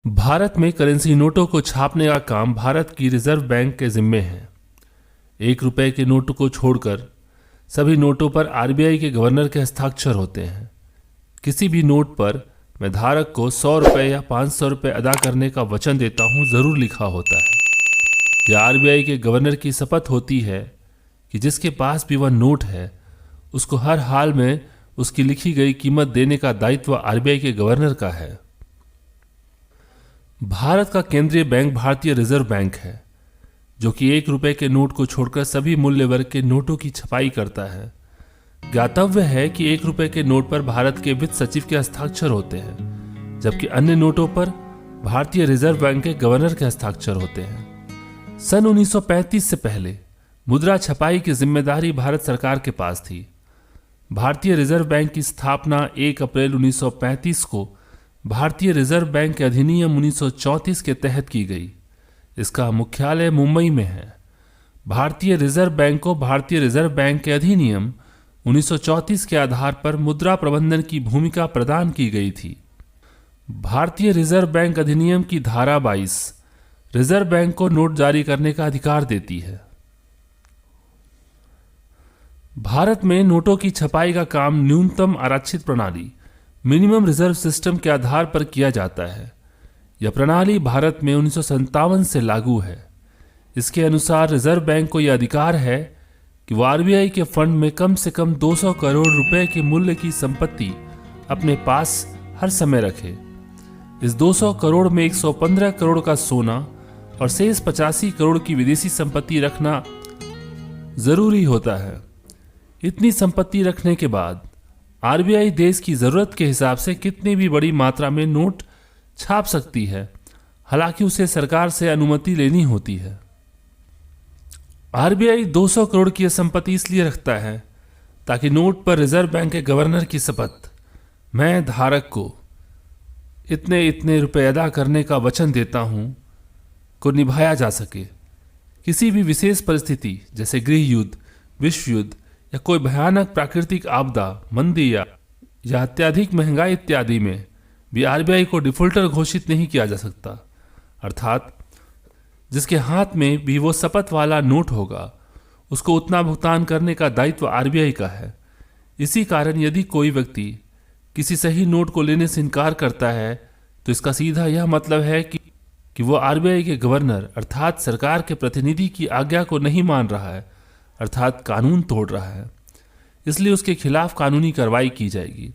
भारत में करेंसी नोटों को छापने का काम भारत की रिजर्व बैंक के जिम्मे है। 1 रुपए के नोट को छोड़कर सभी नोटों पर आरबीआई के गवर्नर के हस्ताक्षर होते हैं। किसी भी नोट पर मैं धारक को 100 रुपये या 500 रुपये अदा करने का वचन देता हूँ जरूर लिखा होता है। यह आरबीआई के गवर्नर की शपथ होती है कि जिसके पास भी वह नोट है उसको हर हाल में उसकी लिखी गई कीमत देने का दायित्व आरबीआई के गवर्नर का है। भारत का केंद्रीय बैंक भारतीय रिजर्व बैंक है, जो कि 1 रुपए के नोट को छोड़कर सभी मूल्य वर्ग के नोटों की छपाई करता है। ज्ञातव्य है कि 1 रुपए के नोट पर भारत के वित्त सचिव के हस्ताक्षर होते हैं, जबकि अन्य नोटों पर भारतीय रिजर्व बैंक के गवर्नर के हस्ताक्षर होते हैं। सन 1935 से पहले मुद्रा छपाई की जिम्मेदारी भारत सरकार के पास थी। भारतीय रिजर्व बैंक की स्थापना 1 अप्रैल 1935 को भारतीय रिजर्व बैंक के अधिनियम 1934 के तहत की गई। इसका मुख्यालय मुंबई में है। भारतीय रिजर्व बैंक को भारतीय रिजर्व बैंक के अधिनियम 1934 के आधार पर मुद्रा प्रबंधन की भूमिका प्रदान की गई थी। भारतीय रिजर्व बैंक अधिनियम की धारा 22 रिजर्व बैंक को नोट जारी करने का अधिकार देती है। भारत में नोटों की छपाई का काम न्यूनतम आरक्षित प्रणाली मिनिमम रिजर्व सिस्टम के आधार पर किया जाता है। यह प्रणाली भारत में 1957 से लागू है। इसके अनुसार रिजर्व बैंक को यह अधिकार है कि वह आरबीआई के फंड में कम से कम 200 करोड़ रुपए के मूल्य की संपत्ति अपने पास हर समय रखे। इस 200 करोड़ में 115 करोड़ का सोना और शेष 85 करोड़ की विदेशी संपत्ति रखना जरूरी होता है। इतनी संपत्ति रखने के बाद आरबीआई देश की जरूरत के हिसाब से कितनी भी बड़ी मात्रा में नोट छाप सकती है, हालांकि उसे सरकार से अनुमति लेनी होती है। आरबीआई 200 करोड़ की संपत्ति इसलिए रखता है ताकि नोट पर रिजर्व बैंक के गवर्नर की शपथ मैं धारक को इतने इतने रुपए अदा करने का वचन देता हूं को निभाया जा सके। किसी भी विशेष परिस्थिति जैसे गृह युद्ध, विश्व युद्ध या कोई भयानक प्राकृतिक आपदा, मंदी या अत्यधिक महंगाई इत्यादि में भी आरबीआई को डिफॉल्टर घोषित नहीं किया जा सकता। अर्थात जिसके हाथ में भी वो शपथ वाला नोट होगा उसको उतना भुगतान करने का दायित्व आरबीआई का है। इसी कारण यदि कोई व्यक्ति किसी सही नोट को लेने से इनकार करता है तो इसका सीधा यह मतलब है कि वो आरबीआई के गवर्नर अर्थात सरकार के प्रतिनिधि की आज्ञा को नहीं मान रहा है, अर्थात कानून तोड़ रहा है। इसलिए उसके खिलाफ कानूनी कार्रवाई की जाएगी।